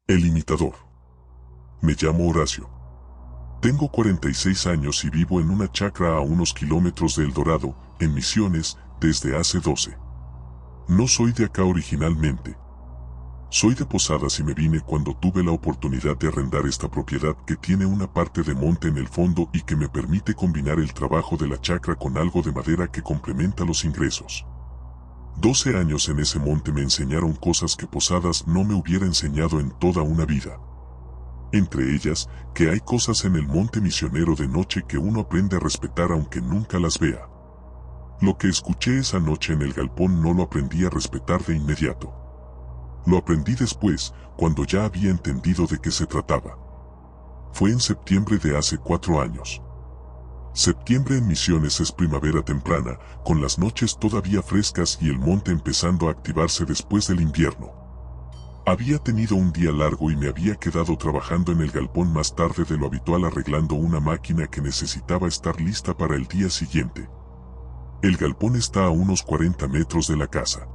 El imitador. Me llamo Horacio. Tengo 46 años y vivo en una chacra a unos kilómetros de El Dorado, en Misiones, desde hace 12. No soy de acá originalmente. Soy de Posadas y me vine cuando tuve la oportunidad de arrendar esta propiedad que tiene una parte de monte en el fondo y que me permite combinar el trabajo de la chacra con algo de madera que complementa los ingresos. 12 años en ese monte me enseñaron cosas que Posadas no me hubiera enseñado en toda una vida. Entre ellas, que hay cosas en el monte misionero de noche que uno aprende a respetar aunque nunca las vea. Lo que escuché esa noche en el galpón no lo aprendí a respetar de inmediato. Lo aprendí después, cuando ya había entendido de qué se trataba. Fue en septiembre de hace 4 años. Septiembre en Misiones es primavera temprana, con las noches todavía frescas y el monte empezando a activarse después del invierno. Había tenido un día largo y me había quedado trabajando en el galpón más tarde de lo habitual arreglando una máquina que necesitaba estar lista para el día siguiente. El galpón está a unos 40 metros de la casa.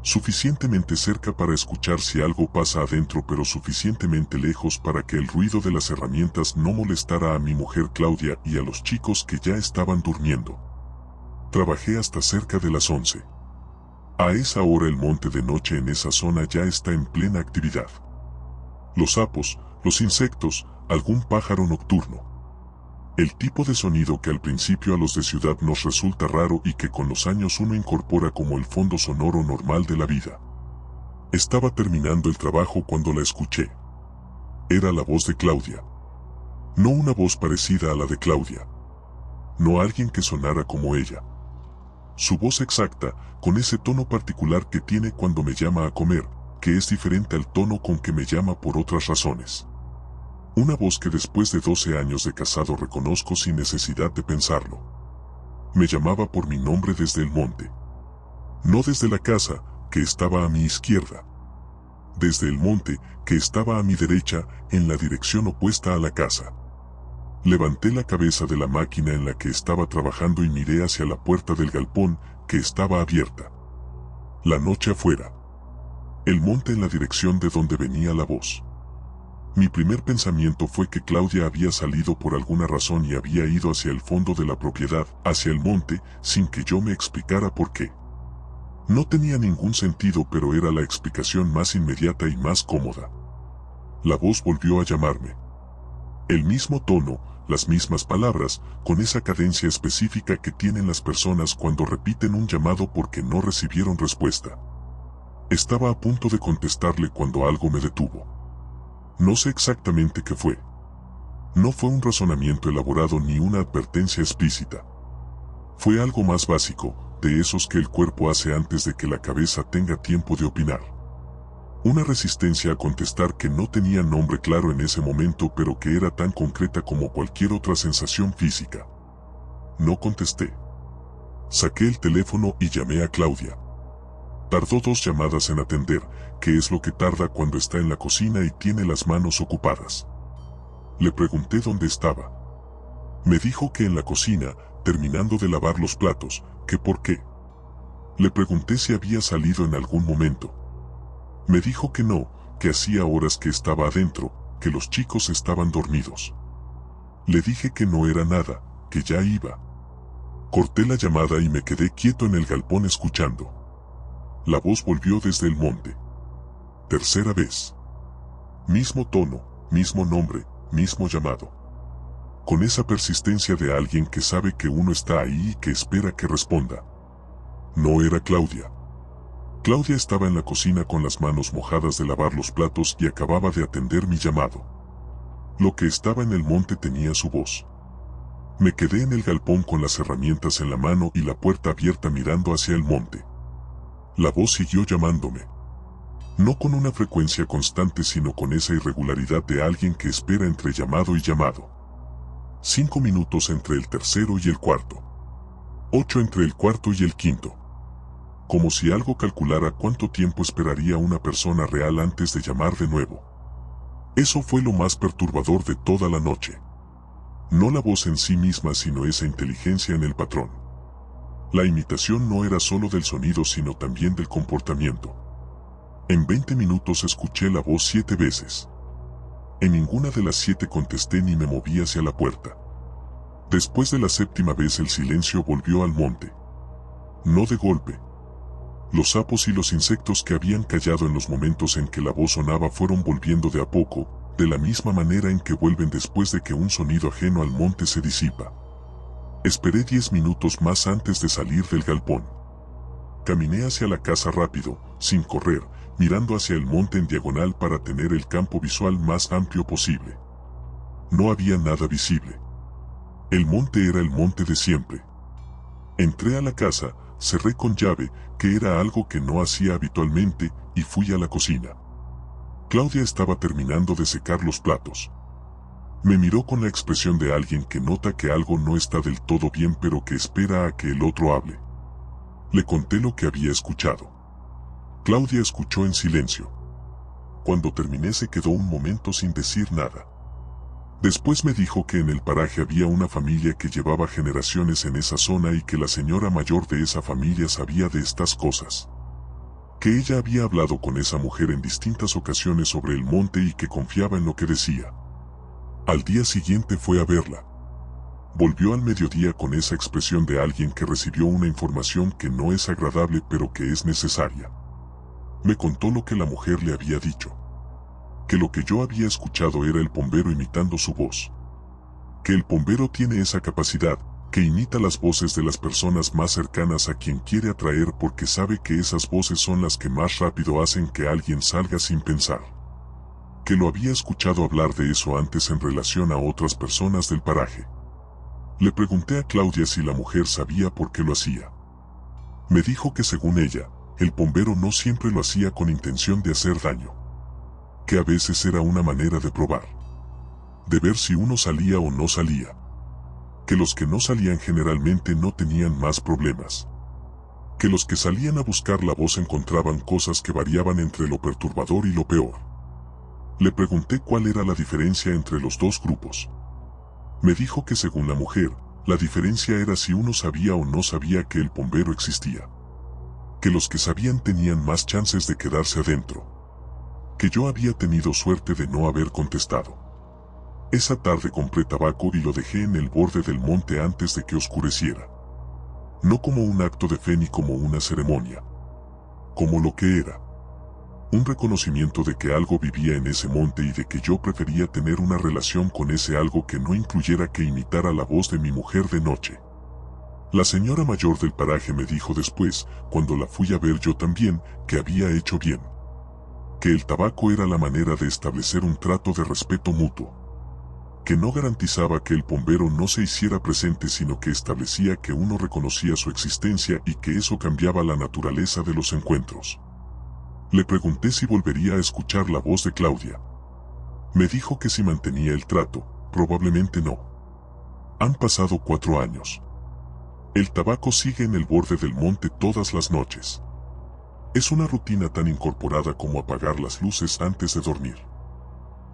Suficientemente cerca para escuchar si algo pasa adentro, pero suficientemente lejos para que el ruido de las herramientas no molestara a mi mujer Claudia y a los chicos que ya estaban durmiendo. Trabajé hasta cerca de las 11. A esa hora el monte de noche en esa zona ya está en plena actividad. Los sapos, los insectos, algún pájaro nocturno. El tipo de sonido que al principio a los de ciudad nos resulta raro y que con los años uno incorpora como el fondo sonoro normal de la vida. Estaba terminando el trabajo cuando la escuché. Era la voz de Claudia. No una voz parecida a la de Claudia. No alguien que sonara como ella. Su voz exacta, con ese tono particular que tiene cuando me llama a comer, que es diferente al tono con que me llama por otras razones. Una voz que después de 12 años de casado reconozco sin necesidad de pensarlo. Me llamaba por mi nombre desde el monte. No desde la casa, que estaba a mi izquierda. Desde el monte, que estaba a mi derecha, en la dirección opuesta a la casa. Levanté la cabeza de la máquina en la que estaba trabajando y miré hacia la puerta del galpón, que estaba abierta. La noche afuera. El monte en la dirección de donde venía la voz. Mi primer pensamiento fue que Claudia había salido por alguna razón y había ido hacia el fondo de la propiedad, hacia el monte, sin que yo me explicara por qué. No tenía ningún sentido, pero era la explicación más inmediata y más cómoda. La voz volvió a llamarme. El mismo tono, las mismas palabras, con esa cadencia específica que tienen las personas cuando repiten un llamado porque no recibieron respuesta. Estaba a punto de contestarle cuando algo me detuvo. No sé exactamente qué fue. No fue un razonamiento elaborado ni una advertencia explícita. Fue algo más básico, de esos que el cuerpo hace antes de que la cabeza tenga tiempo de opinar. Una resistencia a contestar que no tenía nombre claro en ese momento, pero que era tan concreta como cualquier otra sensación física. No contesté. Saqué el teléfono y llamé a Claudia. Tardó 2 llamadas en atender, que es lo que tarda cuando está en la cocina y tiene las manos ocupadas. Le pregunté dónde estaba. Me dijo que en la cocina, terminando de lavar los platos, que por qué. Le pregunté si había salido en algún momento. Me dijo que no, que hacía horas que estaba adentro, que los chicos estaban dormidos. Le dije que no era nada, que ya iba. Corté la llamada y me quedé quieto en el galpón escuchando. La voz volvió desde el monte. Tercera vez. Mismo tono, mismo nombre, mismo llamado. Con esa persistencia de alguien que sabe que uno está ahí y que espera que responda. No era Claudia. Claudia estaba en la cocina con las manos mojadas de lavar los platos y acababa de atender mi llamado. Lo que estaba en el monte tenía su voz. Me quedé en el galpón con las herramientas en la mano y la puerta abierta mirando hacia el monte. La voz siguió llamándome. No con una frecuencia constante, sino con esa irregularidad de alguien que espera entre llamado y llamado. 5 minutos entre el tercero y el cuarto. 8 entre el cuarto y el quinto. Como si algo calculara cuánto tiempo esperaría una persona real antes de llamar de nuevo. Eso fue lo más perturbador de toda la noche. No la voz en sí misma, sino esa inteligencia en el patrón. La imitación no era solo del sonido, sino también del comportamiento. En 20 minutos escuché la voz 7 veces. En ninguna de las 7 contesté ni me moví hacia la puerta. Después de la 7ª vez el silencio volvió al monte. No de golpe. Los sapos y los insectos que habían callado en los momentos en que la voz sonaba fueron volviendo de a poco, de la misma manera en que vuelven después de que un sonido ajeno al monte se disipa. Esperé 10 minutos más antes de salir del galpón. Caminé hacia la casa rápido, sin correr, mirando hacia el monte en diagonal para tener el campo visual más amplio posible. No había nada visible. El monte era el monte de siempre. Entré a la casa, cerré con llave, que era algo que no hacía habitualmente, y fui a la cocina. Claudia estaba terminando de secar los platos. Me miró con la expresión de alguien que nota que algo no está del todo bien pero que espera a que el otro hable. Le conté lo que había escuchado. Claudia escuchó en silencio. Cuando terminé se quedó un momento sin decir nada. Después me dijo que en el paraje había una familia que llevaba generaciones en esa zona y que la señora mayor de esa familia sabía de estas cosas. Que ella había hablado con esa mujer en distintas ocasiones sobre el monte y que confiaba en lo que decía. Al día siguiente fue a verla. Volvió al mediodía con esa expresión de alguien que recibió una información que no es agradable pero que es necesaria. Me contó lo que la mujer le había dicho. Que lo que yo había escuchado era el bombero imitando su voz. Que el bombero tiene esa capacidad, que imita las voces de las personas más cercanas a quien quiere atraer porque sabe que esas voces son las que más rápido hacen que alguien salga sin pensar. Que lo había escuchado hablar de eso antes en relación a otras personas del paraje. Le pregunté a Claudia si la mujer sabía por qué lo hacía. Me dijo que según ella, el bombero no siempre lo hacía con intención de hacer daño. Que a veces era una manera de probar. De ver si uno salía o no salía. Que los que no salían generalmente no tenían más problemas. Que los que salían a buscar la voz encontraban cosas que variaban entre lo perturbador y lo peor. Le pregunté cuál era la diferencia entre los dos grupos. Me dijo que según la mujer, la diferencia era si uno sabía o no sabía que el bombero existía. Que los que sabían tenían más chances de quedarse adentro. Que yo había tenido suerte de no haber contestado. Esa tarde compré tabaco y lo dejé en el borde del monte antes de que oscureciera. No como un acto de fe ni como una ceremonia. Como lo que era. Un reconocimiento de que algo vivía en ese monte y de que yo prefería tener una relación con ese algo que no incluyera que imitara la voz de mi mujer de noche. La señora mayor del paraje me dijo después, cuando la fui a ver yo también, que había hecho bien. Que el tabaco era la manera de establecer un trato de respeto mutuo. Que no garantizaba que el bombero no se hiciera presente sino que establecía que uno reconocía su existencia y que eso cambiaba la naturaleza de los encuentros. Le pregunté si volvería a escuchar la voz de Claudia. Me dijo que si mantenía el trato, probablemente no. Han pasado 4 años. El tabaco sigue en el borde del monte todas las noches. Es una rutina tan incorporada como apagar las luces antes de dormir.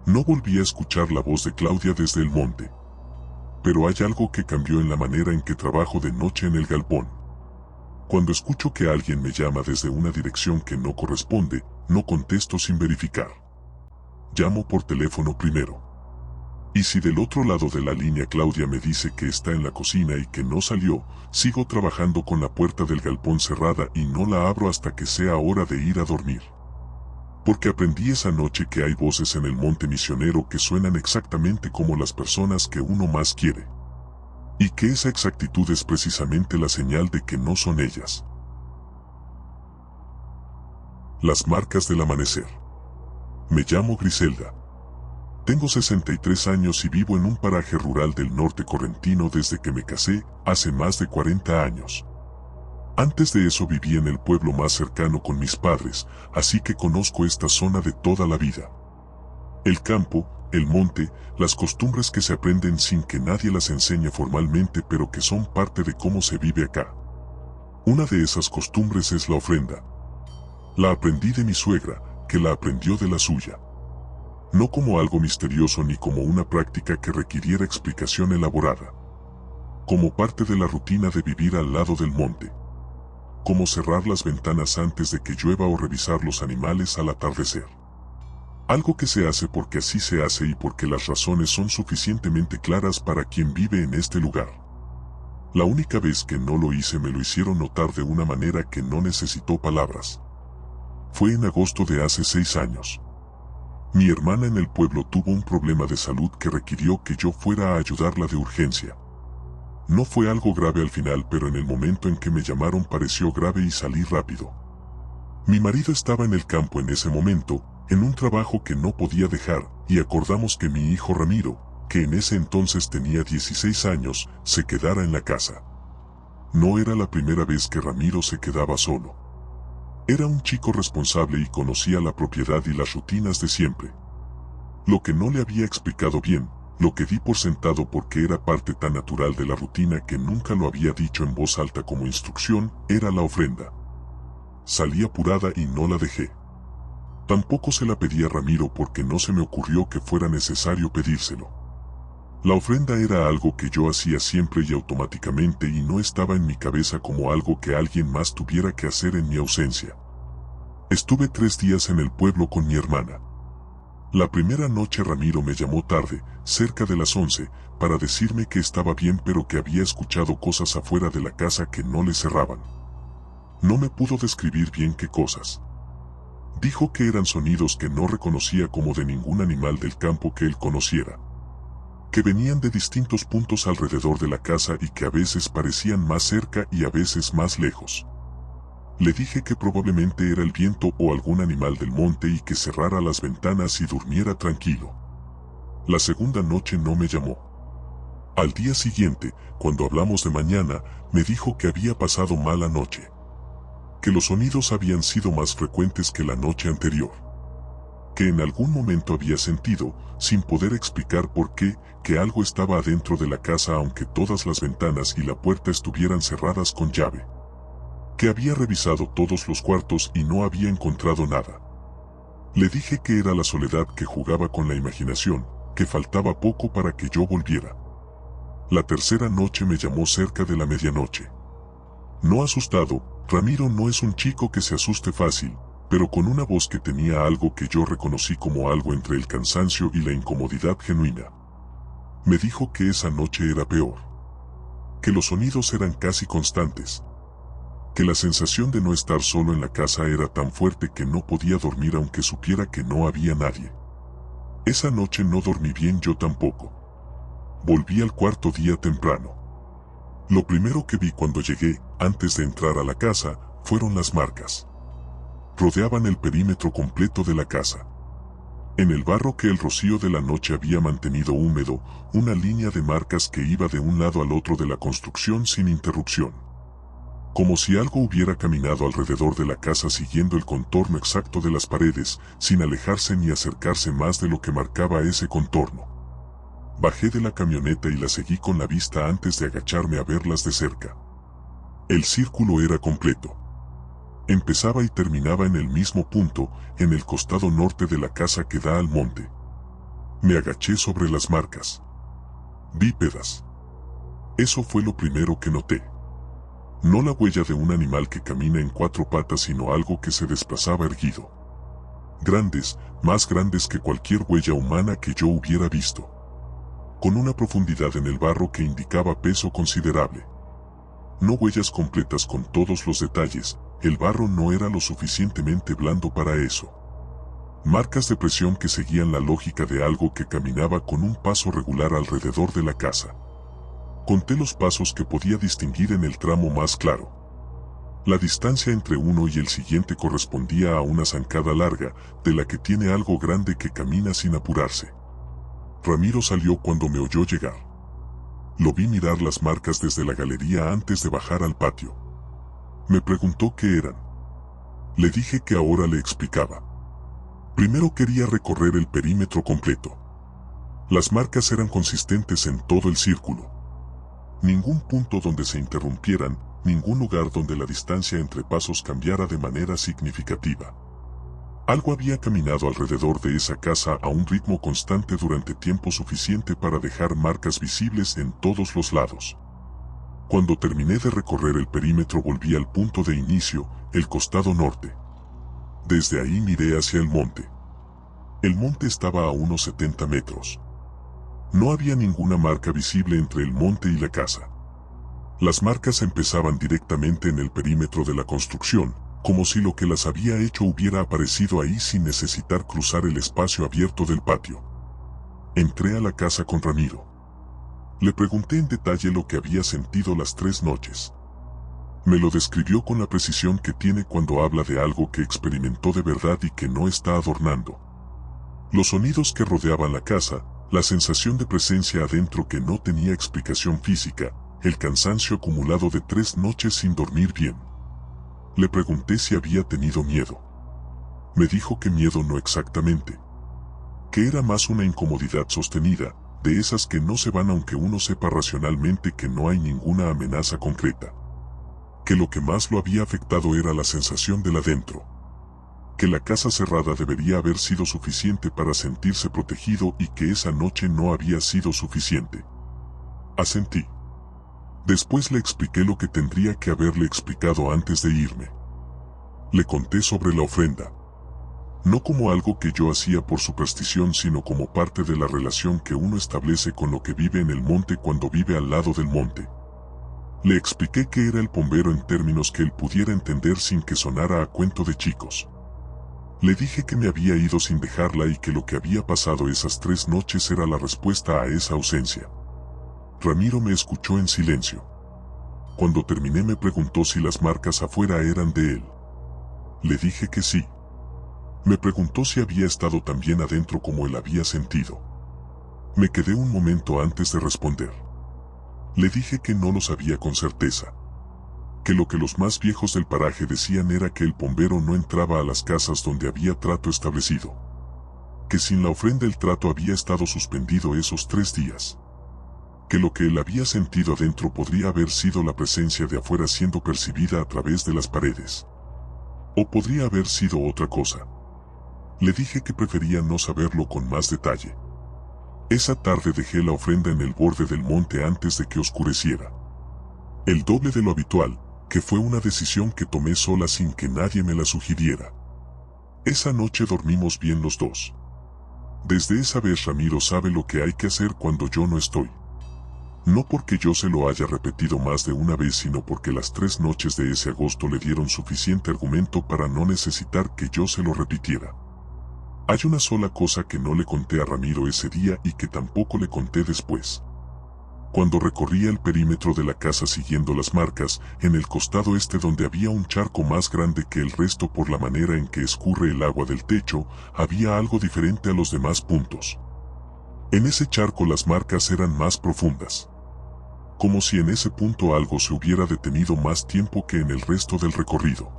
No volví a escuchar la voz de Claudia desde el monte. Pero hay algo que cambió en la manera en que trabajo de noche en el galpón. Cuando escucho que alguien me llama desde una dirección que no corresponde, no contesto sin verificar. Llamo por teléfono primero. Y si del otro lado de la línea Claudia me dice que está en la cocina y que no salió, sigo trabajando con la puerta del galpón cerrada y no la abro hasta que sea hora de ir a dormir. Porque aprendí esa noche que hay voces en el monte misionero que suenan exactamente como las personas que uno más quiere. Y que esa exactitud es precisamente la señal de que no son ellas. Las marcas del amanecer. Me llamo Griselda. Tengo 63 años y vivo en un paraje rural del norte correntino desde que me casé, hace más de 40 años. Antes de eso viví en el pueblo más cercano con mis padres, así que conozco esta zona de toda la vida. El campo, el monte, las costumbres que se aprenden sin que nadie las enseñe formalmente pero que son parte de cómo se vive acá. Una de esas costumbres es la ofrenda. La aprendí de mi suegra, que la aprendió de la suya. No como algo misterioso ni como una práctica que requiriera explicación elaborada. Como parte de la rutina de vivir al lado del monte. como cerrar las ventanas antes de que llueva o revisar los animales al atardecer. Algo que se hace porque así se hace y porque las razones son suficientemente claras para quien vive en este lugar. La única vez que no lo hice me lo hicieron notar de una manera que no necesitó palabras. Fue en agosto de hace 6 años. Mi hermana en el pueblo tuvo un problema de salud que requirió que yo fuera a ayudarla de urgencia. No fue algo grave al final, pero en el momento en que me llamaron pareció grave y salí rápido. Mi marido estaba en el campo en ese momento, en un trabajo que no podía dejar, y acordamos que mi hijo Ramiro, que en ese entonces tenía 16 años, se quedara en la casa. No era la primera vez que Ramiro se quedaba solo. Era un chico responsable y conocía la propiedad y las rutinas de siempre. Lo que no le había explicado bien, lo que di por sentado porque era parte tan natural de la rutina que nunca lo había dicho en voz alta como instrucción, era la ofrenda. Salí apurada y no la dejé. Tampoco se la pedí a Ramiro porque no se me ocurrió que fuera necesario pedírselo. La ofrenda era algo que yo hacía siempre y automáticamente y no estaba en mi cabeza como algo que alguien más tuviera que hacer en mi ausencia. Estuve 3 días en el pueblo con mi hermana. La primera noche Ramiro me llamó tarde, cerca de las 11, para decirme que estaba bien pero que había escuchado cosas afuera de la casa que no le cerraban. No me pudo describir bien qué cosas. Dijo que eran sonidos que no reconocía como de ningún animal del campo que él conociera. Que venían de distintos puntos alrededor de la casa y que a veces parecían más cerca y a veces más lejos. Le dije que probablemente era el viento o algún animal del monte y que cerrara las ventanas y durmiera tranquilo. La segunda noche no me llamó. Al día siguiente, cuando hablamos de mañana, me dijo que había pasado mala noche. Que los sonidos habían sido más frecuentes que la noche anterior. Que en algún momento había sentido, sin poder explicar por qué, que algo estaba adentro de la casa aunque todas las ventanas y la puerta estuvieran cerradas con llave. Que había revisado todos los cuartos y no había encontrado nada. Le dije que era la soledad que jugaba con la imaginación, que faltaba poco para que yo volviera. La tercera noche me llamó cerca de la medianoche. No asustado, Ramiro no es un chico que se asuste fácil, pero con una voz que tenía algo que yo reconocí como algo entre el cansancio y la incomodidad genuina. Me dijo que esa noche era peor. Que los sonidos eran casi constantes. Que la sensación de no estar solo en la casa era tan fuerte que no podía dormir aunque supiera que no había nadie. Esa noche no dormí bien yo tampoco. Volví al cuarto día temprano. Lo primero que vi cuando llegué, antes de entrar a la casa, fueron las marcas. Rodeaban el perímetro completo de la casa. En el barro que el rocío de la noche había mantenido húmedo, una línea de marcas que iba de un lado al otro de la construcción sin interrupción. Como si algo hubiera caminado alrededor de la casa siguiendo el contorno exacto de las paredes, sin alejarse ni acercarse más de lo que marcaba ese contorno. Bajé de la camioneta y la seguí con la vista antes de agacharme a verlas de cerca. El círculo era completo. Empezaba y terminaba en el mismo punto, en el costado norte de la casa que da al monte. Me agaché sobre las marcas. Bípedas. Eso fue lo primero que noté. No la huella de un animal que camina en 4 patas, sino algo que se desplazaba erguido. Grandes, más grandes que cualquier huella humana que yo hubiera visto. Con una profundidad en el barro que indicaba peso considerable. No huellas completas con todos los detalles, el barro no era lo suficientemente blando para eso. Marcas de presión que seguían la lógica de algo que caminaba con un paso regular alrededor de la casa. Conté los pasos que podía distinguir en el tramo más claro. La distancia entre uno y el siguiente correspondía a una zancada larga, de la que tiene algo grande que camina sin apurarse. Ramiro salió cuando me oyó llegar. Lo vi mirar las marcas desde la galería antes de bajar al patio. Me preguntó qué eran. Le dije que ahora le explicaba. Primero quería recorrer el perímetro completo. Las marcas eran consistentes en todo el círculo. Ningún punto donde se interrumpieran, ningún lugar donde la distancia entre pasos cambiara de manera significativa. Algo había caminado alrededor de esa casa a un ritmo constante durante tiempo suficiente para dejar marcas visibles en todos los lados. Cuando terminé de recorrer el perímetro volví al punto de inicio, el costado norte. Desde ahí miré hacia el monte. El monte estaba a unos 70 metros. No había ninguna marca visible entre el monte y la casa. Las marcas empezaban directamente en el perímetro de la construcción, como si lo que las había hecho hubiera aparecido ahí sin necesitar cruzar el espacio abierto del patio. Entré a la casa con Ramiro. Le pregunté en detalle lo que había sentido las 3 noches. Me lo describió con la precisión que tiene cuando habla de algo que experimentó de verdad y que no está adornando. Los sonidos que rodeaban la casa, la sensación de presencia adentro que no tenía explicación física, el cansancio acumulado de 3 noches sin dormir bien. Le pregunté si había tenido miedo. Me dijo que miedo no exactamente. Que era más una incomodidad sostenida, de esas que no se van aunque uno sepa racionalmente que no hay ninguna amenaza concreta. Que lo que más lo había afectado era la sensación del adentro. Que la casa cerrada debería haber sido suficiente para sentirse protegido y que esa noche no había sido suficiente. Asentí. Después le expliqué lo que tendría que haberle explicado antes de irme. Le conté sobre la ofrenda. No como algo que yo hacía por superstición, sino como parte de la relación que uno establece con lo que vive en el monte cuando vive al lado del monte. Le expliqué qué era el pombero en términos que él pudiera entender sin que sonara a cuento de chicos. Le dije que me había ido sin dejarla y que lo que había pasado esas 3 noches era la respuesta a esa ausencia. Ramiro me escuchó en silencio. Cuando terminé me preguntó si las marcas afuera eran de él. Le dije que sí. Me preguntó si había estado tan bien adentro como él había sentido. Me quedé un momento antes de responder. Le dije que no lo sabía con certeza. Que lo que los más viejos del paraje decían era que el pombero no entraba a las casas donde había trato establecido. Que sin la ofrenda el trato había estado suspendido esos 3 días. Que lo que él había sentido adentro podría haber sido la presencia de afuera siendo percibida a través de las paredes. O podría haber sido otra cosa. Le dije que prefería no saberlo con más detalle. Esa tarde dejé la ofrenda en el borde del monte antes de que oscureciera. El doble de lo habitual, que fue una decisión que tomé sola sin que nadie me la sugiriera. Esa noche dormimos bien los dos. Desde esa vez Ramiro sabe lo que hay que hacer cuando yo no estoy. No porque yo se lo haya repetido más de una vez, sino porque las 3 noches de ese agosto le dieron suficiente argumento para no necesitar que yo se lo repitiera. Hay una sola cosa que no le conté a Ramiro ese día y que tampoco le conté después. Cuando recorría el perímetro de la casa siguiendo las marcas, en el costado este donde había un charco más grande que el resto por la manera en que escurre el agua del techo, había algo diferente a los demás puntos. En ese charco las marcas eran más profundas. Como si en ese punto algo se hubiera detenido más tiempo que en el resto del recorrido.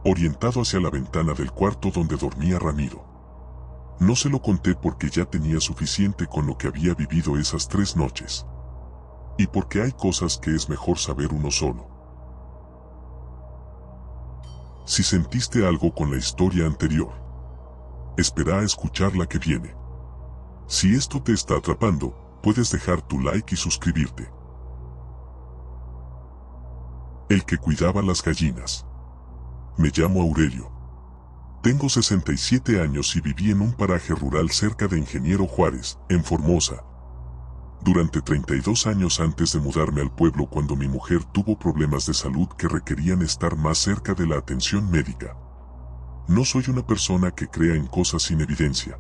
Orientado hacia la ventana del cuarto donde dormía Ramiro. No se lo conté porque ya tenía suficiente con lo que había vivido esas 3 noches. Y porque hay cosas que es mejor saber uno solo. Si sentiste algo con la historia anterior, espera a escuchar la que viene. Si esto te está atrapando, puedes dejar tu like y suscribirte. El que cuidaba las gallinas. Me llamo Aurelio. Tengo 67 años y viví en un paraje rural cerca de Ingeniero Juárez, en Formosa. Durante 32 años antes de mudarme al pueblo cuando mi mujer tuvo problemas de salud que requerían estar más cerca de la atención médica. No soy una persona que crea en cosas sin evidencia.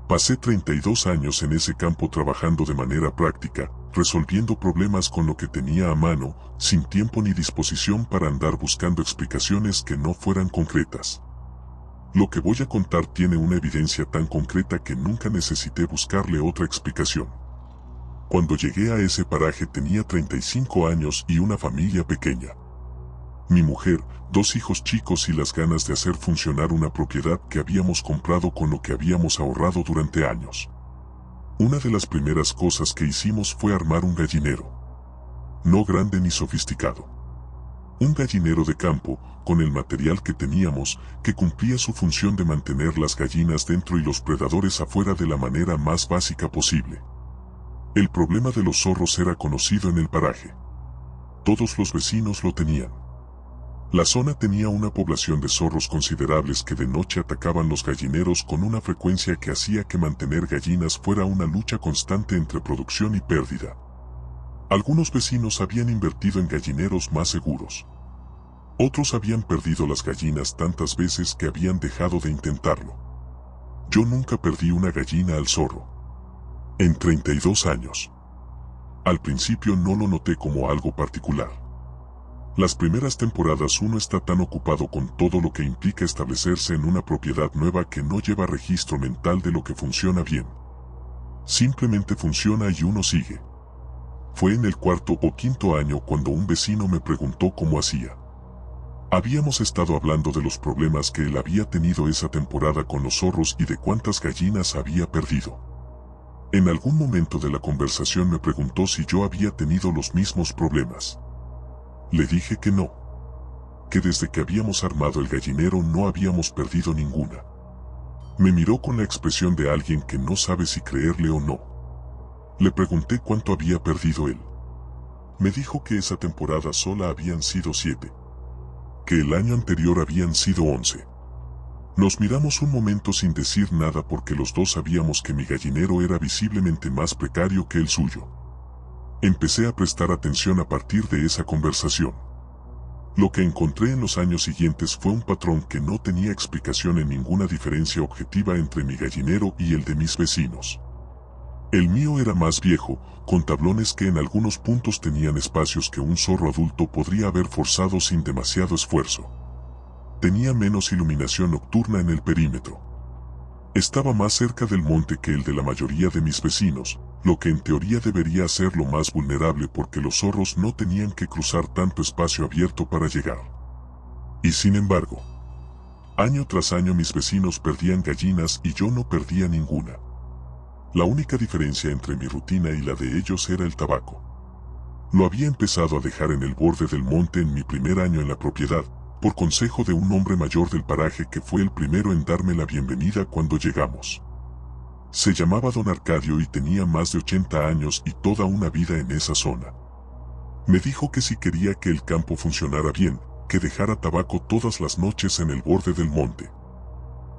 Pasé 32 años en ese campo trabajando de manera práctica, resolviendo problemas con lo que tenía a mano, sin tiempo ni disposición para andar buscando explicaciones que no fueran concretas. Lo que voy a contar tiene una evidencia tan concreta que nunca necesité buscarle otra explicación. Cuando llegué a ese paraje tenía 35 años y una familia pequeña. Mi mujer, 2 hijos chicos y las ganas de hacer funcionar una propiedad que habíamos comprado con lo que habíamos ahorrado durante años. Una de las primeras cosas que hicimos fue armar un gallinero. No grande ni sofisticado. Un gallinero de campo, con el material que teníamos, que cumplía su función de mantener las gallinas dentro y los predadores afuera de la manera más básica posible. El problema de los zorros era conocido en el paraje. Todos los vecinos lo tenían. La zona tenía una población de zorros considerables que de noche atacaban los gallineros con una frecuencia que hacía que mantener gallinas fuera una lucha constante entre producción y pérdida. Algunos vecinos habían invertido en gallineros más seguros. Otros habían perdido las gallinas tantas veces que habían dejado de intentarlo. Yo nunca perdí una gallina al zorro. En 32 años. Al principio no lo noté como algo particular. Las primeras temporadas uno está tan ocupado con todo lo que implica establecerse en una propiedad nueva que no lleva registro mental de lo que funciona bien. Simplemente funciona y uno sigue. Fue en el cuarto o quinto año cuando un vecino me preguntó cómo hacía. Habíamos estado hablando de los problemas que él había tenido esa temporada con los zorros y de cuántas gallinas había perdido. En algún momento de la conversación me preguntó si yo había tenido los mismos problemas. Le dije que no. Que desde que habíamos armado el gallinero no habíamos perdido ninguna. Me miró con la expresión de alguien que no sabe si creerle o no. Le pregunté cuánto había perdido él. Me dijo que esa temporada sola habían sido 7. Que el año anterior habían sido 11. Nos miramos un momento sin decir nada porque los dos sabíamos que mi gallinero era visiblemente más precario que el suyo. Empecé a prestar atención a partir de esa conversación. Lo que encontré en los años siguientes fue un patrón que no tenía explicación en ninguna diferencia objetiva entre mi gallinero y el de mis vecinos. El mío era más viejo, con tablones que en algunos puntos tenían espacios que un zorro adulto podría haber forzado sin demasiado esfuerzo. Tenía menos iluminación nocturna en el perímetro. Estaba más cerca del monte que el de la mayoría de mis vecinos, lo que en teoría debería hacerlo más vulnerable porque los zorros no tenían que cruzar tanto espacio abierto para llegar. Y sin embargo, año tras año mis vecinos perdían gallinas y yo no perdía ninguna. La única diferencia entre mi rutina y la de ellos era el tabaco. Lo había empezado a dejar en el borde del monte en mi primer año en la propiedad, por consejo de un hombre mayor del paraje que fue el primero en darme la bienvenida cuando llegamos. Se llamaba Don Arcadio y tenía más de 80 años y toda una vida en esa zona. Me dijo que si quería que el campo funcionara bien, que dejara tabaco todas las noches en el borde del monte.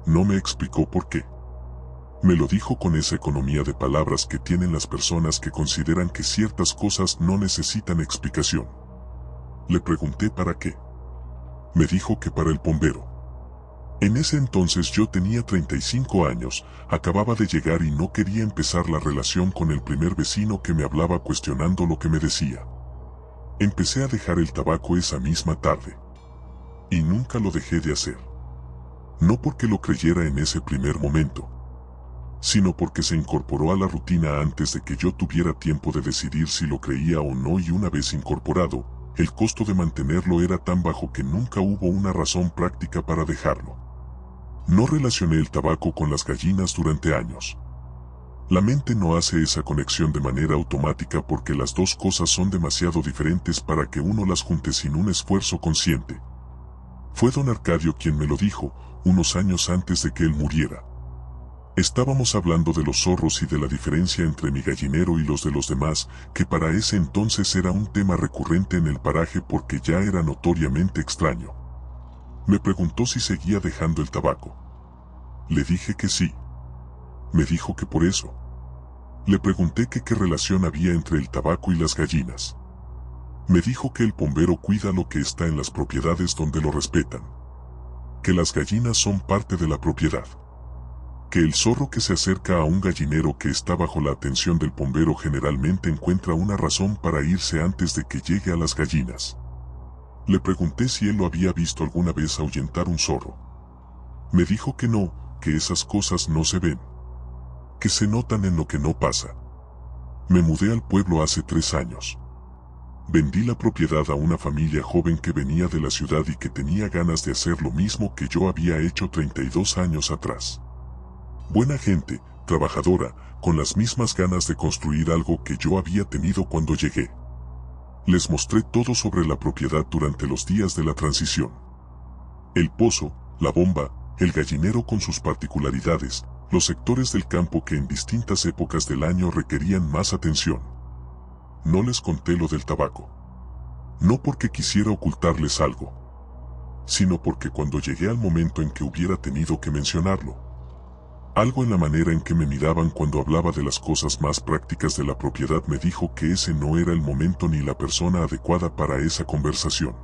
No me explicó por qué. Me lo dijo con esa economía de palabras que tienen las personas que consideran que ciertas cosas no necesitan explicación. Le pregunté para qué. Me dijo que para el bombero. En ese entonces yo tenía 35 años, acababa de llegar y no quería empezar la relación con el primer vecino que me hablaba cuestionando lo que me decía. Empecé a dejar el tabaco esa misma tarde. Y nunca lo dejé de hacer. No porque lo creyera en ese primer momento, sino porque se incorporó a la rutina antes de que yo tuviera tiempo de decidir si lo creía o no, y una vez incorporado, el costo de mantenerlo era tan bajo que nunca hubo una razón práctica para dejarlo. No relacioné el tabaco con las gallinas durante años. La mente no hace esa conexión de manera automática porque las dos cosas son demasiado diferentes para que uno las junte sin un esfuerzo consciente. Fue Don Arcadio quien me lo dijo, unos años antes de que él muriera. Estábamos hablando de los zorros y de la diferencia entre mi gallinero y los de los demás, que para ese entonces era un tema recurrente en el paraje porque ya era notoriamente extraño. Me preguntó si seguía dejando el tabaco. Le dije que sí. Me dijo que por eso. Le pregunté que qué relación había entre el tabaco y las gallinas. Me dijo que el bombero cuida lo que está en las propiedades donde lo respetan. Que las gallinas son parte de la propiedad. Que el zorro que se acerca a un gallinero que está bajo la atención del bombero generalmente encuentra una razón para irse antes de que llegue a las gallinas. Le pregunté si él lo había visto alguna vez ahuyentar un zorro. Me dijo que no, que esas cosas no se ven. Que se notan en lo que no pasa. Me mudé al pueblo hace 3 años. Vendí la propiedad a una familia joven que venía de la ciudad y que tenía ganas de hacer lo mismo que yo había hecho 32 años atrás. Buena gente, trabajadora, con las mismas ganas de construir algo que yo había tenido cuando llegué. Les mostré todo sobre la propiedad durante los días de la transición. El pozo, la bomba, el gallinero con sus particularidades, los sectores del campo que en distintas épocas del año requerían más atención. No les conté lo del tabaco. No porque quisiera ocultarles algo, sino porque cuando llegué al momento en que hubiera tenido que mencionarlo, algo en la manera en que me miraban cuando hablaba de las cosas más prácticas de la propiedad me dijo que ese no era el momento ni la persona adecuada para esa conversación.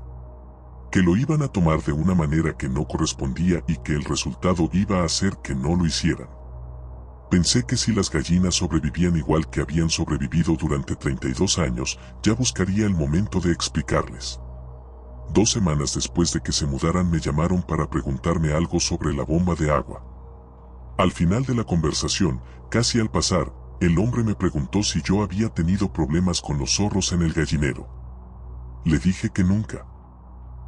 Que lo iban a tomar de una manera que no correspondía y que el resultado iba a hacer que no lo hicieran. Pensé que si las gallinas sobrevivían igual que habían sobrevivido durante 32 años, ya buscaría el momento de explicarles. 2 semanas después de que se mudaran me llamaron para preguntarme algo sobre la bomba de agua. Al final de la conversación, casi al pasar, el hombre me preguntó si yo había tenido problemas con los zorros en el gallinero. Le dije que nunca.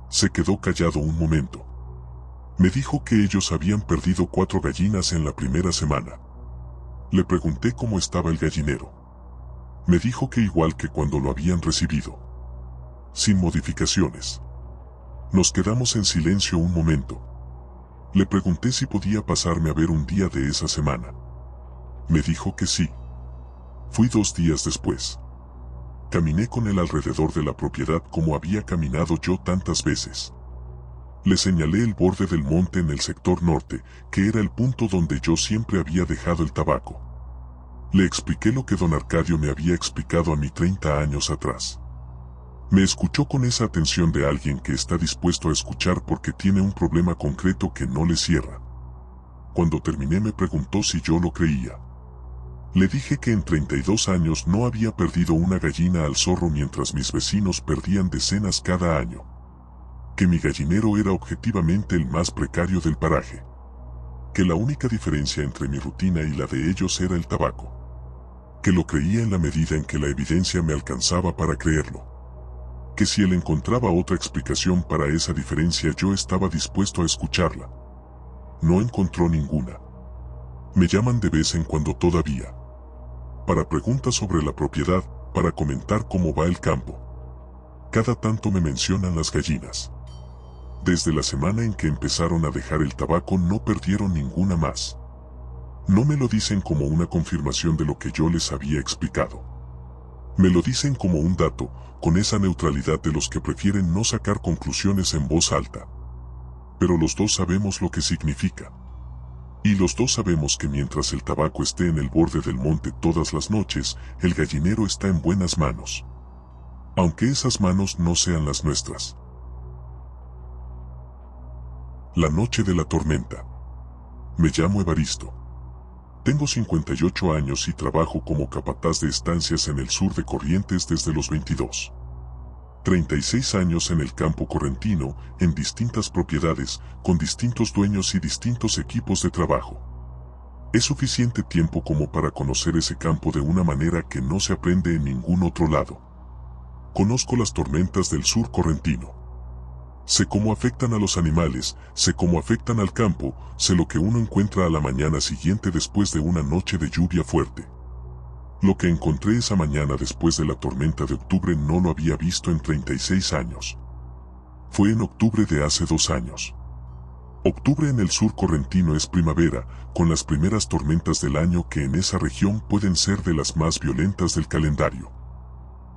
Se quedó callado un momento. Me dijo que ellos habían perdido 4 gallinas en la primera semana. Le pregunté cómo estaba el gallinero. Me dijo que igual que cuando lo habían recibido. Sin modificaciones. Nos quedamos en silencio un momento. Le pregunté si podía pasarme a ver un día de esa semana. Me dijo que sí. Fui 2 días después. Caminé con él alrededor de la propiedad como había caminado yo tantas veces. Le señalé el borde del monte en el sector norte, que era el punto donde yo siempre había dejado el tabaco. Le expliqué lo que don Arcadio me había explicado a mí 30 años atrás. Me escuchó con esa atención de alguien que está dispuesto a escuchar porque tiene un problema concreto que no le cierra. Cuando terminé me preguntó si yo lo creía. Le dije que en 32 años no había perdido una gallina al zorro mientras mis vecinos perdían decenas cada año. Que mi gallinero era objetivamente el más precario del paraje. Que la única diferencia entre mi rutina y la de ellos era el tabaco. Que lo creía en la medida en que la evidencia me alcanzaba para creerlo. Que si él encontraba otra explicación para esa diferencia yo estaba dispuesto a escucharla. No encontró ninguna. Me llaman de vez en cuando todavía. Para preguntas sobre la propiedad, para comentar cómo va el campo. Cada tanto me mencionan las gallinas. Desde la semana en que empezaron a dejar el tabaco no perdieron ninguna más. No me lo dicen como una confirmación de lo que yo les había explicado. Me lo dicen como un dato, con esa neutralidad de los que prefieren no sacar conclusiones en voz alta. Pero los dos sabemos lo que significa. Y los dos sabemos que mientras el tabaco esté en el borde del monte todas las noches, el gallinero está en buenas manos. Aunque esas manos no sean las nuestras. La noche de la tormenta. Me llamo Evaristo. Tengo 58 años y trabajo como capataz de estancias en el sur de Corrientes desde los 22. 36 años en el campo correntino, en distintas propiedades, con distintos dueños y distintos equipos de trabajo. Es suficiente tiempo como para conocer ese campo de una manera que no se aprende en ningún otro lado. Conozco las tormentas del sur correntino. Sé cómo afectan a los animales, sé cómo afectan al campo, sé lo que uno encuentra a la mañana siguiente después de una noche de lluvia fuerte. Lo que encontré esa mañana después de la tormenta de octubre no lo había visto en 36 años. Fue en octubre de hace 2 años. Octubre en el sur correntino es primavera, con las primeras tormentas del año que en esa región pueden ser de las más violentas del calendario.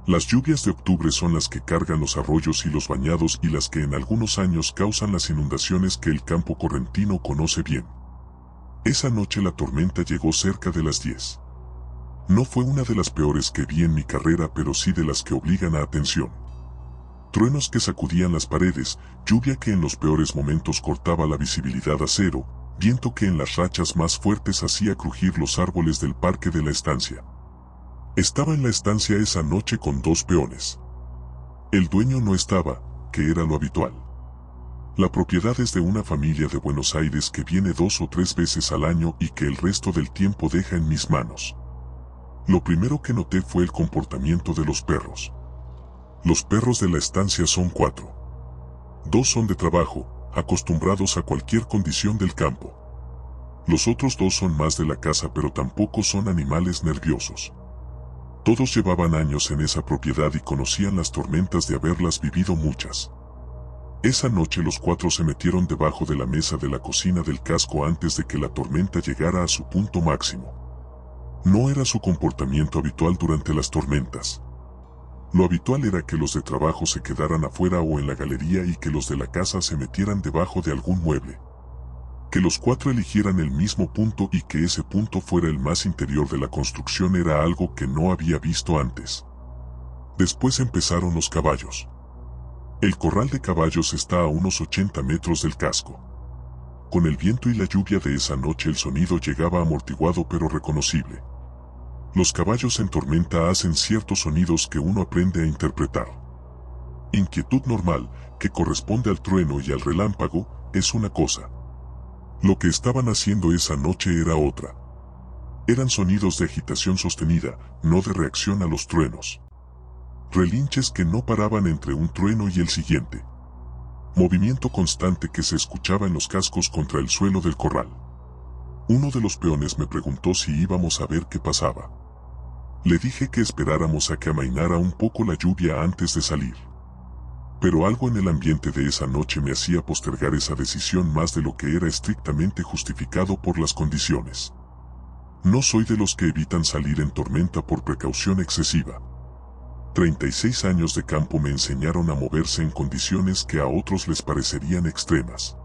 Las lluvias de octubre son las que cargan los arroyos y los bañados y las que en algunos años causan las inundaciones que el campo correntino conoce bien. Esa noche la tormenta llegó cerca de las 10. No fue una de las peores que vi en mi carrera, pero sí de las que obligan a atención. Truenos que sacudían las paredes, lluvia que en los peores momentos cortaba la visibilidad a cero, viento que en las rachas más fuertes hacía crujir los árboles del parque de la estancia. Estaba en la estancia esa noche con 2 peones. El dueño no estaba, que era lo habitual. La propiedad es de una familia de Buenos Aires que viene 2 o 3 veces al año y que el resto del tiempo deja en mis manos. Lo primero que noté fue el comportamiento de los perros. Los perros de la estancia son 4. 2 son de trabajo, acostumbrados a cualquier condición del campo. Los otros 2 son más de la casa, pero tampoco son animales nerviosos. Todos llevaban años en esa propiedad y conocían las tormentas de haberlas vivido muchas. Esa noche los 4 se metieron debajo de la mesa de la cocina del casco antes de que la tormenta llegara a su punto máximo. No era su comportamiento habitual durante las tormentas. Lo habitual era que los de trabajo se quedaran afuera o en la galería y que los de la casa se metieran debajo de algún mueble. Que los 4 eligieran el mismo punto y que ese punto fuera el más interior de la construcción era algo que no había visto antes. Después empezaron los caballos. El corral de caballos está a unos 80 metros del casco. Con el viento y la lluvia de esa noche el sonido llegaba amortiguado pero reconocible. Los caballos en tormenta hacen ciertos sonidos que uno aprende a interpretar. Inquietud normal, que corresponde al trueno y al relámpago, es una cosa. Lo que estaban haciendo esa noche era otra. Eran sonidos de agitación sostenida, no de reacción a los truenos. Relinches que no paraban entre un trueno y el siguiente. Movimiento constante que se escuchaba en los cascos contra el suelo del corral. Uno de los peones me preguntó si íbamos a ver qué pasaba. Le dije que esperáramos a que amainara un poco la lluvia antes de salir. Pero algo en el ambiente de esa noche me hacía postergar esa decisión más de lo que era estrictamente justificado por las condiciones. No soy de los que evitan salir en tormenta por precaución excesiva. 36 años de campo me enseñaron a moverse en condiciones que a otros les parecerían extremas.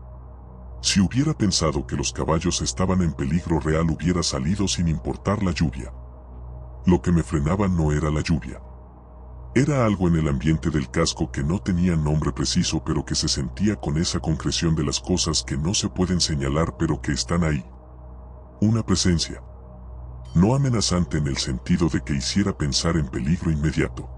Si hubiera pensado que los caballos estaban en peligro real hubiera salido sin importar la lluvia. Lo que me frenaba no era la lluvia. Era algo en el ambiente del casco que no tenía nombre preciso pero que se sentía con esa concreción de las cosas que no se pueden señalar pero que están ahí. Una presencia. No amenazante en el sentido de que hiciera pensar en peligro inmediato.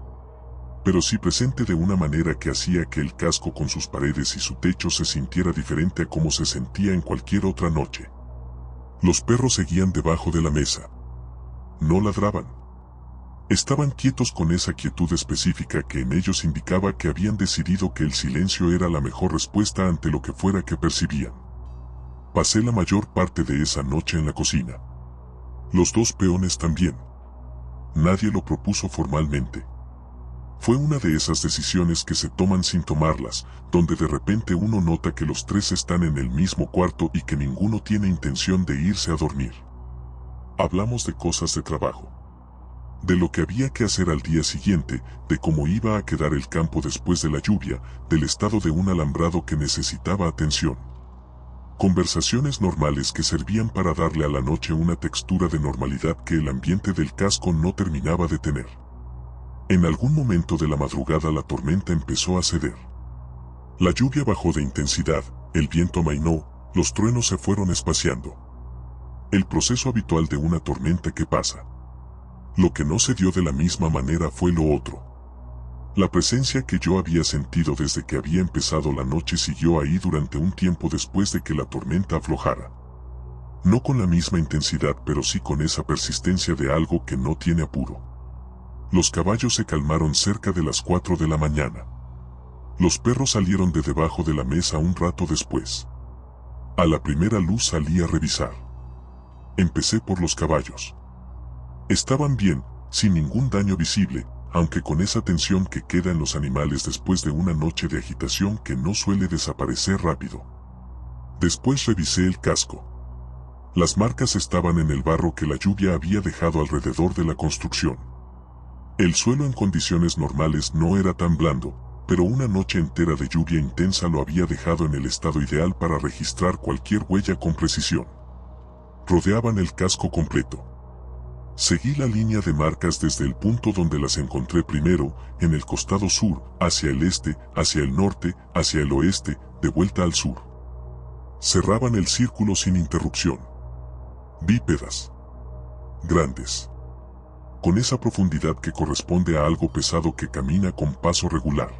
Pero sí presente de una manera que hacía que el casco con sus paredes y su techo se sintiera diferente a como se sentía en cualquier otra noche. Los perros seguían debajo de la mesa. No ladraban. Estaban quietos con esa quietud específica que en ellos indicaba que habían decidido que el silencio era la mejor respuesta ante lo que fuera que percibían. Pasé la mayor parte de esa noche en la cocina. Los 2 peones también. Nadie lo propuso formalmente. Fue una de esas decisiones que se toman sin tomarlas, donde de repente uno nota que los 3 están en el mismo cuarto y que ninguno tiene intención de irse a dormir. Hablamos de cosas de trabajo. De lo que había que hacer al día siguiente, de cómo iba a quedar el campo después de la lluvia, del estado de un alambrado que necesitaba atención. Conversaciones normales que servían para darle a la noche una textura de normalidad que el ambiente del casco no terminaba de tener. En algún momento de la madrugada la tormenta empezó a ceder. La lluvia bajó de intensidad, el viento amainó, los truenos se fueron espaciando. El proceso habitual de una tormenta que pasa. Lo que no se dio de la misma manera fue lo otro. La presencia que yo había sentido desde que había empezado la noche siguió ahí durante un tiempo después de que la tormenta aflojara. No con la misma intensidad, pero sí con esa persistencia de algo que no tiene apuro. Los caballos se calmaron cerca de las 4 de la mañana. Los perros salieron de debajo de la mesa un rato después. A la primera luz salí a revisar. Empecé por los caballos. Estaban bien, sin ningún daño visible, aunque con esa tensión que queda en los animales después de una noche de agitación que no suele desaparecer rápido. Después revisé el casco. Las marcas estaban en el barro que la lluvia había dejado alrededor de la construcción. El suelo en condiciones normales no era tan blando, pero una noche entera de lluvia intensa lo había dejado en el estado ideal para registrar cualquier huella con precisión. Rodeaban el casco completo. Seguí la línea de marcas desde el punto donde las encontré primero, en el costado sur, hacia el este, hacia el norte, hacia el oeste, de vuelta al sur. Cerraban el círculo sin interrupción. Bípedas. Grandes. Con esa profundidad que corresponde a algo pesado que camina con paso regular.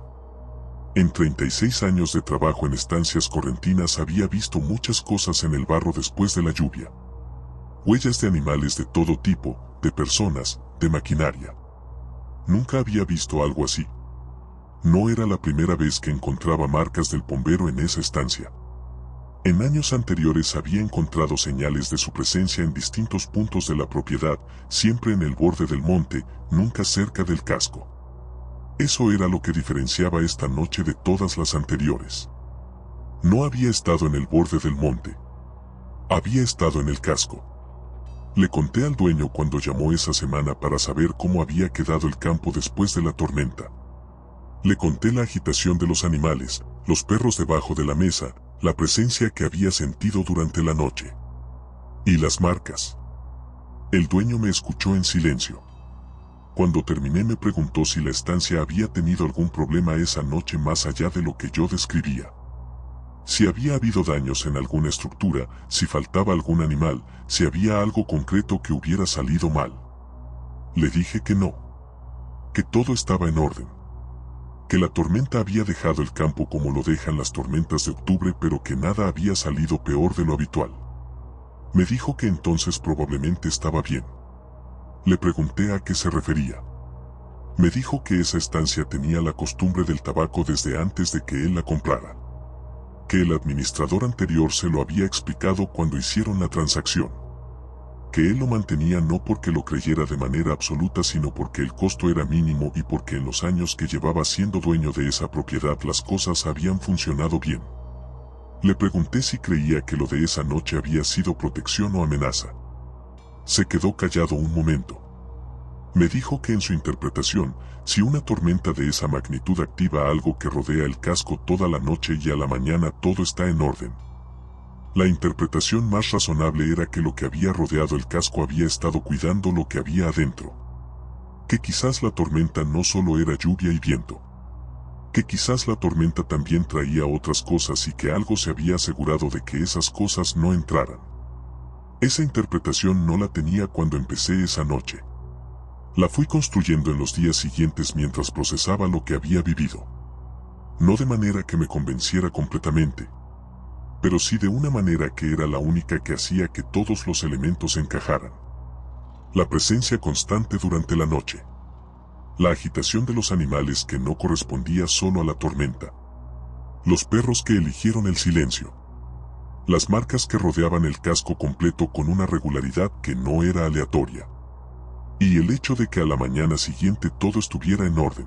En 36 años de trabajo en estancias correntinas había visto muchas cosas en el barro después de la lluvia. Huellas de animales de todo tipo, de personas, de maquinaria. Nunca había visto algo así. No era la primera vez que encontraba marcas del bombero en esa estancia. En años anteriores había encontrado señales de su presencia en distintos puntos de la propiedad, siempre en el borde del monte, nunca cerca del casco. Eso era lo que diferenciaba esta noche de todas las anteriores. No había estado en el borde del monte. Había estado en el casco. Le conté al dueño cuando llamó esa semana para saber cómo había quedado el campo después de la tormenta. Le conté la agitación de los animales, los perros debajo de la mesa, la presencia que había sentido durante la noche. Y las marcas. El dueño me escuchó en silencio. Cuando terminé me preguntó si la estancia había tenido algún problema esa noche más allá de lo que yo describía. Si había habido daños en alguna estructura, si faltaba algún animal, si había algo concreto que hubiera salido mal. Le dije que no. Que todo estaba en orden. Que la tormenta había dejado el campo como lo dejan las tormentas de octubre, pero que nada había salido peor de lo habitual. Me dijo que entonces probablemente estaba bien. Le pregunté a qué se refería. Me dijo que esa estancia tenía la costumbre del tabaco desde antes de que él la comprara. Que el administrador anterior se lo había explicado cuando hicieron la transacción. Que él lo mantenía no porque lo creyera de manera absoluta, sino porque el costo era mínimo y porque en los años que llevaba siendo dueño de esa propiedad las cosas habían funcionado bien. Le pregunté si creía que lo de esa noche había sido protección o amenaza. Se quedó callado un momento. Me dijo que en su interpretación, si una tormenta de esa magnitud activa algo que rodea el casco toda la noche y a la mañana todo está en orden. La interpretación más razonable era que lo que había rodeado el casco había estado cuidando lo que había adentro. Que quizás la tormenta no solo era lluvia y viento. Que quizás la tormenta también traía otras cosas y que algo se había asegurado de que esas cosas no entraran. Esa interpretación no la tenía cuando empecé esa noche. La fui construyendo en los días siguientes mientras procesaba lo que había vivido. No de manera que me convenciera completamente, pero sí de una manera que era la única que hacía que todos los elementos encajaran. La presencia constante durante la noche. La agitación de los animales que no correspondía solo a la tormenta. Los perros que eligieron el silencio. Las marcas que rodeaban el casco completo con una regularidad que no era aleatoria. Y el hecho de que a la mañana siguiente todo estuviera en orden.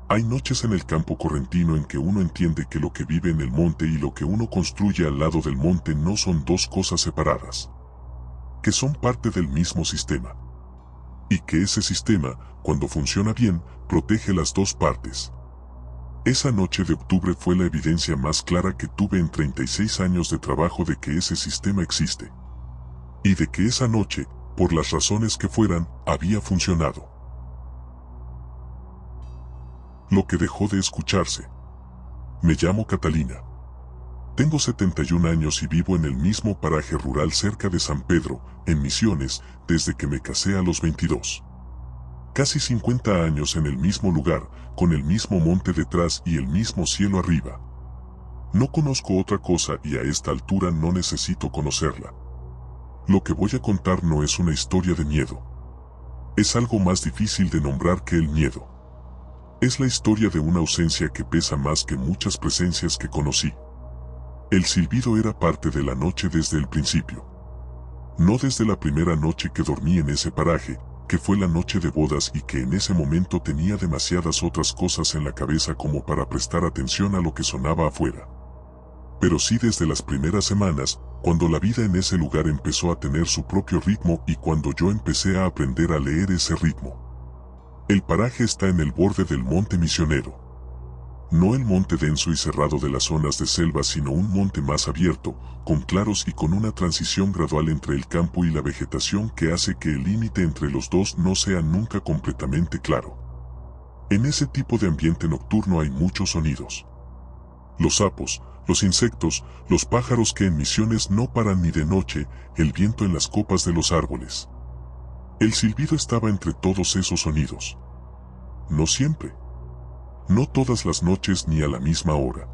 Hay noches en el campo correntino en que uno entiende que lo que vive en el monte y lo que uno construye al lado del monte no son dos cosas separadas. Que son parte del mismo sistema. Y que ese sistema, cuando funciona bien, protege las dos partes. Esa noche de octubre fue la evidencia más clara que tuve en 36 años de trabajo de que ese sistema existe. Y de que esa noche, por las razones que fueran, había funcionado. Lo que dejó de escucharse. Me llamo Catalina. Tengo 71 años y vivo en el mismo paraje rural cerca de San Pedro, en Misiones, desde que me casé a los 22. Casi 50 años en el mismo lugar, con el mismo monte detrás y el mismo cielo arriba. No conozco otra cosa y a esta altura no necesito conocerla. Lo que voy a contar no es una historia de miedo. Es algo más difícil de nombrar que el miedo. Es la historia de una ausencia que pesa más que muchas presencias que conocí. El silbido era parte de la noche desde el principio. No desde la primera noche que dormí en ese paraje, que fue la noche de bodas y que en ese momento tenía demasiadas otras cosas en la cabeza como para prestar atención a lo que sonaba afuera. Pero sí desde las primeras semanas, cuando la vida en ese lugar empezó a tener su propio ritmo y cuando yo empecé a aprender a leer ese ritmo. El paraje está en el borde del monte Misionero. No el monte denso y cerrado de las zonas de selva, sino un monte más abierto, con claros y con una transición gradual entre el campo y la vegetación que hace que el límite entre los dos no sea nunca completamente claro. En ese tipo de ambiente nocturno hay muchos sonidos. Los sapos, los insectos, los pájaros que en Misiones no paran ni de noche, el viento en las copas de los árboles. El silbido estaba entre todos esos sonidos. No siempre. No todas las noches ni a la misma hora.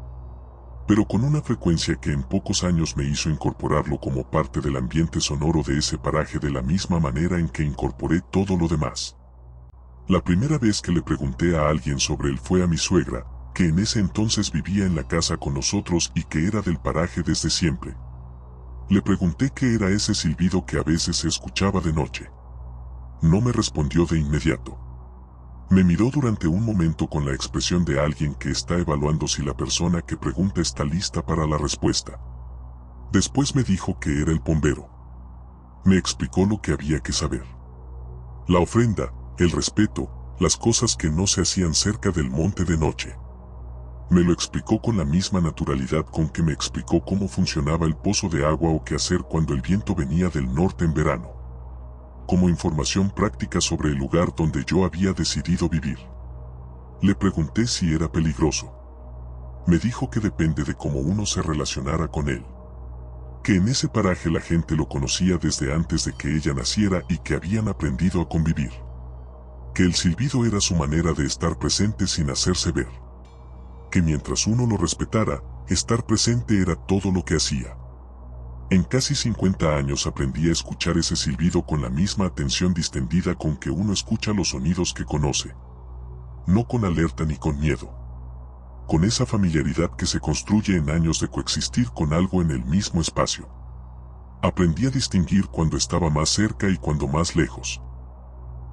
Pero con una frecuencia que en pocos años me hizo incorporarlo como parte del ambiente sonoro de ese paraje de la misma manera en que incorporé todo lo demás. La primera vez que le pregunté a alguien sobre él fue a mi suegra, que en ese entonces vivía en la casa con nosotros y que era del paraje desde siempre. Le pregunté qué era ese silbido que a veces se escuchaba de noche. No me respondió de inmediato. Me miró durante un momento con la expresión de alguien que está evaluando si la persona que pregunta está lista para la respuesta. Después me dijo que era el bombero. Me explicó lo que había que saber. La ofrenda, el respeto, las cosas que no se hacían cerca del monte de noche. Me lo explicó con la misma naturalidad con que me explicó cómo funcionaba el pozo de agua o qué hacer cuando el viento venía del norte en verano. Como información práctica sobre el lugar donde yo había decidido vivir. Le pregunté si era peligroso. Me dijo que depende de cómo uno se relacionara con él. Que en ese paraje la gente lo conocía desde antes de que ella naciera y que habían aprendido a convivir. Que el silbido era su manera de estar presente sin hacerse ver. Que mientras uno lo respetara, estar presente era todo lo que hacía. En casi 50 años aprendí a escuchar ese silbido con la misma atención distendida con que uno escucha los sonidos que conoce. No con alerta ni con miedo. Con esa familiaridad que se construye en años de coexistir con algo en el mismo espacio. Aprendí a distinguir cuando estaba más cerca y cuando más lejos.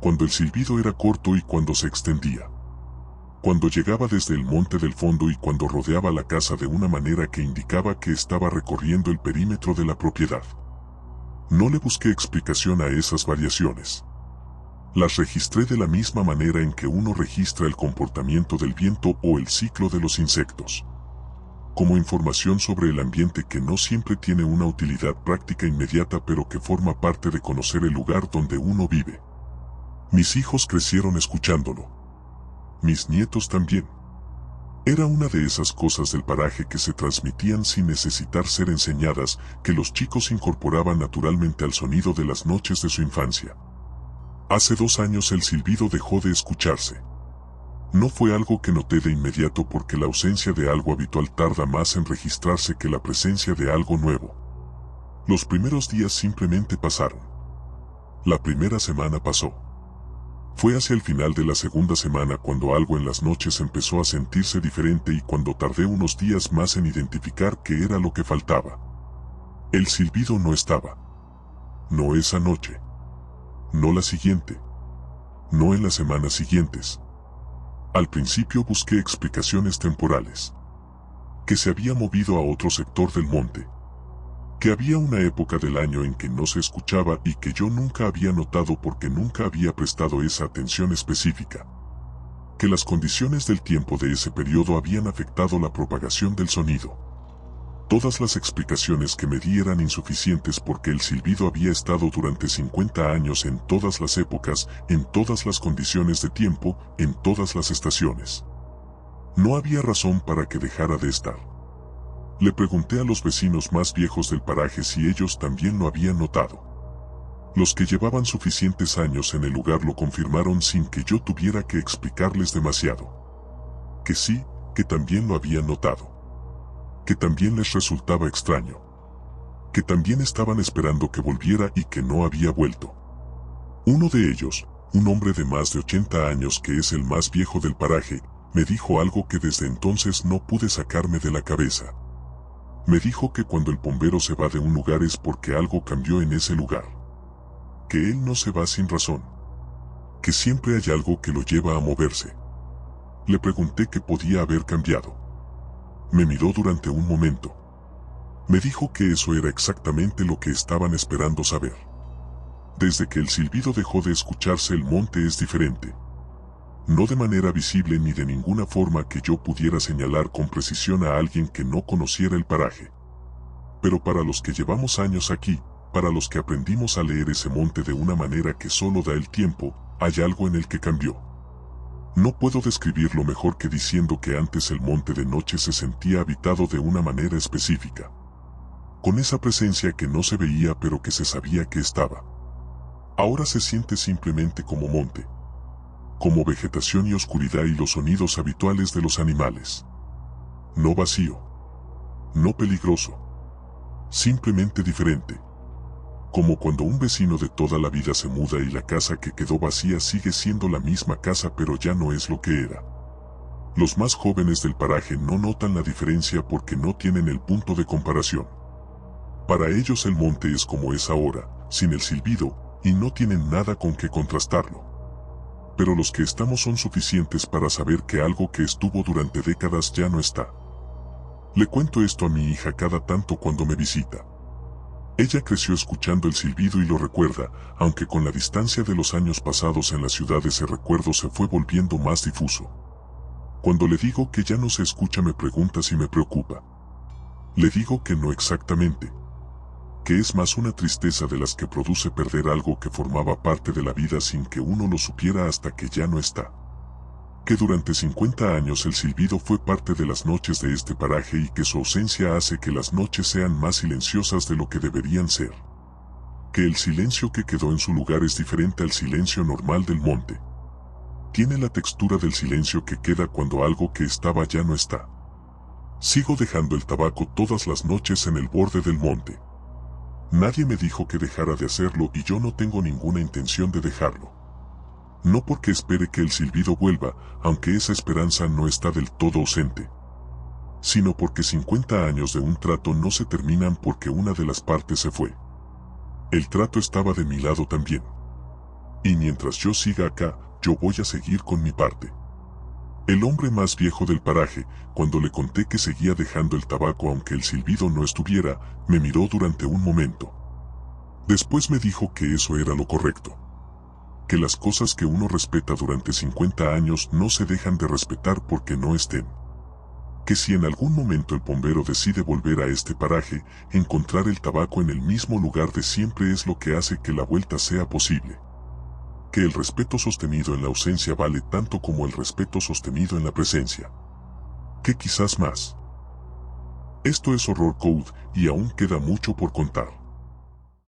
Cuando el silbido era corto y cuando se extendía. Cuando llegaba desde el monte del fondo y cuando rodeaba la casa de una manera que indicaba que estaba recorriendo el perímetro de la propiedad. No le busqué explicación a esas variaciones. Las registré de la misma manera en que uno registra el comportamiento del viento o el ciclo de los insectos. Como información sobre el ambiente que no siempre tiene una utilidad práctica inmediata pero que forma parte de conocer el lugar donde uno vive. Mis hijos crecieron escuchándolo. Mis nietos también. Era una de esas cosas del paraje que se transmitían sin necesitar ser enseñadas, que los chicos incorporaban naturalmente al sonido de las noches de su infancia. Hace 2 años el silbido dejó de escucharse. No fue algo que noté de inmediato porque la ausencia de algo habitual tarda más en registrarse que la presencia de algo nuevo. Los primeros días simplemente pasaron. La primera semana pasó. Fue hacia el final de la segunda semana cuando algo en las noches empezó a sentirse diferente y cuando tardé unos días más en identificar qué era lo que faltaba. El silbido no estaba. No esa noche. No la siguiente. No en las semanas siguientes. Al principio busqué explicaciones temporales. Que se había movido a otro sector del monte. Que había una época del año en que no se escuchaba y que yo nunca había notado porque nunca había prestado esa atención específica. Que las condiciones del tiempo de ese periodo habían afectado la propagación del sonido. Todas las explicaciones que me di eran insuficientes porque el silbido había estado durante 50 años en todas las épocas, en todas las condiciones de tiempo, en todas las estaciones. No había razón para que dejara de estar. Le pregunté a los vecinos más viejos del paraje si ellos también lo habían notado. Los que llevaban suficientes años en el lugar lo confirmaron sin que yo tuviera que explicarles demasiado. Que sí, que también lo habían notado. Que también les resultaba extraño. Que también estaban esperando que volviera y que no había vuelto. Uno de ellos, un hombre de más de 80 años que es el más viejo del paraje, me dijo algo que desde entonces no pude sacarme de la cabeza. Me dijo que cuando el bombero se va de un lugar es porque algo cambió en ese lugar. Que él no se va sin razón. Que siempre hay algo que lo lleva a moverse. Le pregunté qué podía haber cambiado. Me miró durante un momento. Me dijo que eso era exactamente lo que estaban esperando saber. Desde que el silbido dejó de escucharse el monte es diferente. No de manera visible ni de ninguna forma que yo pudiera señalar con precisión a alguien que no conociera el paraje. Pero para los que llevamos años aquí, para los que aprendimos a leer ese monte de una manera que solo da el tiempo, hay algo en el que cambió. No puedo describirlo mejor que diciendo que antes el monte de noche se sentía habitado de una manera específica. Con esa presencia que no se veía pero que se sabía que estaba. Ahora se siente simplemente como monte. Como vegetación y oscuridad y los sonidos habituales de los animales. No vacío. No peligroso. Simplemente diferente. Como cuando un vecino de toda la vida se muda y la casa que quedó vacía sigue siendo la misma casa pero ya no es lo que era. Los más jóvenes del paraje no notan la diferencia porque no tienen el punto de comparación. Para ellos el monte es como es ahora, sin el silbido, y no tienen nada con que contrastarlo. Pero los que estamos son suficientes para saber que algo que estuvo durante décadas ya no está. Le cuento esto a mi hija cada tanto cuando me visita. Ella creció escuchando el silbido y lo recuerda, aunque con la distancia de los años pasados en la ciudad ese recuerdo se fue volviendo más difuso. Cuando le digo que ya no se escucha me pregunta si me preocupa. Le digo que no exactamente, que es más una tristeza de las que produce perder algo que formaba parte de la vida sin que uno lo supiera hasta que ya no está. Que durante 50 años el silbido fue parte de las noches de este paraje y que su ausencia hace que las noches sean más silenciosas de lo que deberían ser. Que el silencio que quedó en su lugar es diferente al silencio normal del monte. Tiene la textura del silencio que queda cuando algo que estaba ya no está. Sigo dejando el tabaco todas las noches en el borde del monte. Nadie me dijo que dejara de hacerlo y yo no tengo ninguna intención de dejarlo. No porque espere que el silbido vuelva, aunque esa esperanza no está del todo ausente, sino porque 50 años de un trato no se terminan porque una de las partes se fue. El trato estaba de mi lado también. Y mientras yo siga acá, yo voy a seguir con mi parte. El hombre más viejo del paraje, cuando le conté que seguía dejando el tabaco aunque el silbido no estuviera, me miró durante un momento. Después me dijo que eso era lo correcto. Que las cosas que uno respeta durante 50 años no se dejan de respetar porque no estén. Que si en algún momento el bombero decide volver a este paraje, encontrar el tabaco en el mismo lugar de siempre es lo que hace que la vuelta sea posible. Que el respeto sostenido en la ausencia vale tanto como el respeto sostenido en la presencia. Que quizás más. Esto es Horror Code y aún queda mucho por contar.